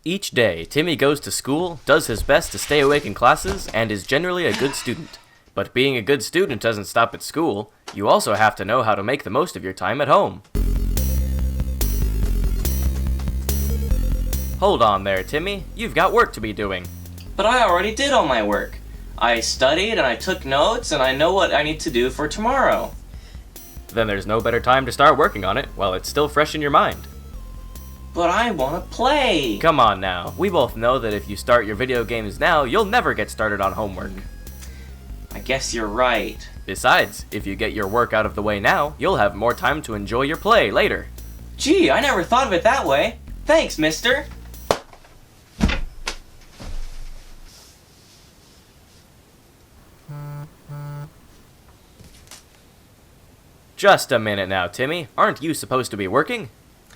Each day, Timmy goes to school, does his best to stay awake in classes, and is generally a good student. But being a good student doesn't stop at school. You also have to know how to make the most of your time at home. Hold on there, Timmy. You've got work to be doing. But I already did all my work. I studied and I took notes and I know what I need to do for tomorrow. Then there's no better time to start working on it while it's still fresh in your mind. But I want to play! Come on now. We both know that if you start your video games now, you'll never get started on homework. I guess you're right. Besides, if you get your work out of the way now, you'll have more time to enjoy your play later. Gee, I never thought of it that way. Thanks, mister. Just a minute now, Timmy. Aren't you supposed to be working?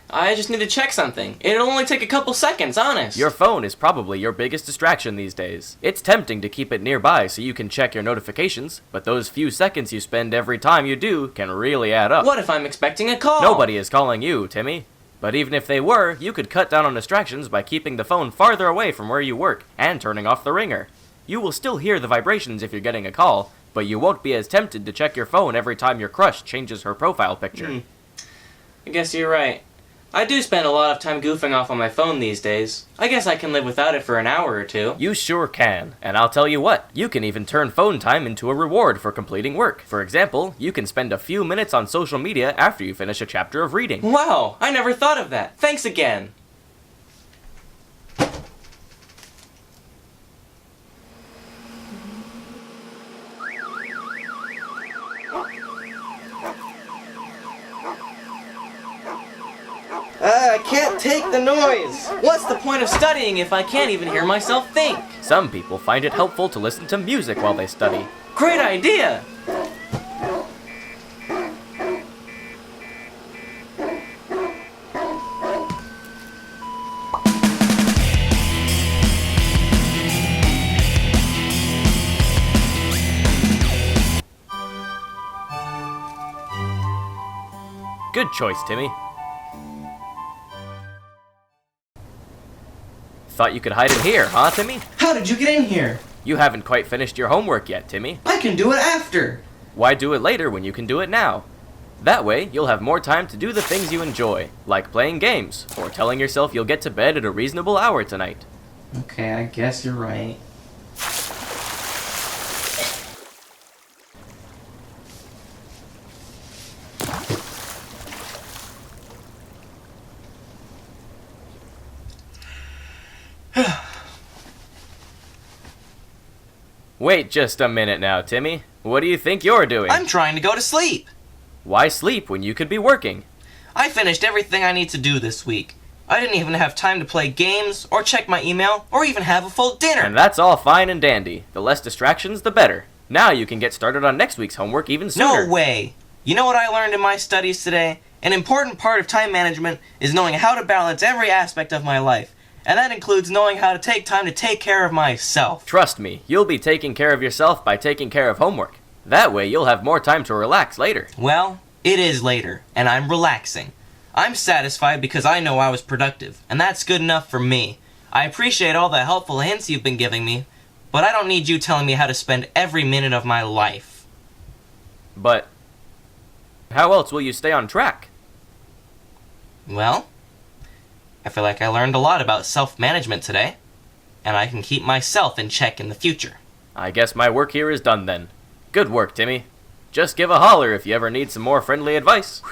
I just need to check something. It'll only take a couple seconds, honest. Your phone is probably your biggest distraction these days. It's tempting to keep it nearby so you can check your notifications, but those few seconds you spend every time you do can really add up. What if I'm expecting a call? Nobody is calling you, Timmy. But even if they were, you could cut down on distractions by keeping the phone farther away from where you work and turning off the ringer. You will still hear the vibrations if you're getting a call, but you won't be as tempted to check your phone every time your crush changes her profile picture. I guess you're right. I do spend a lot of time goofing off on my phone these days. I guess I can live without it for an hour or two. You sure can, and I'll tell you what, you can even turn phone time into a reward for completing work. For example, you can spend a few minutes on social media after you finish a chapter of reading. Wow, I never thought of that. Thanks again. I can't take the noise. What's the point of studying if I can't even hear myself think? Some people find it helpful to listen to music while they study. Great idea! Good choice, Timmy. Thought you could hide in here, huh, Timmy? How did you get in here? You haven't quite finished your homework yet, Timmy. I can do it after. Why do it later when you can do it now? That way, you'll have more time to do the things you enjoy, like playing games, or telling yourself you'll get to bed at a reasonable hour tonight. Okay, I guess you're right. Wait just a minute now, Timmy. What do you think you're doing? I'm trying to go to sleep. Why sleep when you could be working? I finished everything I need to do this week. I didn't even have time to play games, or check my email, or even have a full dinner. And that's all fine and dandy. The less distractions, the better. Now you can get started on next week's homework even sooner. No way! You know what I learned in my studies today? An important part of time management is knowing how to balance every aspect of my life. And that includes knowing how to take time to take care of myself. Trust me, you'll be taking care of yourself by taking care of homework. That way you'll have more time to relax later. Well, it is later, and I'm relaxing. I'm satisfied because I know I was productive, and that's good enough for me. I appreciate all the helpful hints you've been giving me, but I don't need you telling me how to spend every minute of my life. But how else will you stay on track? Well, I feel like I learned a lot about self-management today, and I can keep myself in check in the future. I guess my work here is done then. Good work, Timmy. Just give a holler if you ever need some more friendly advice.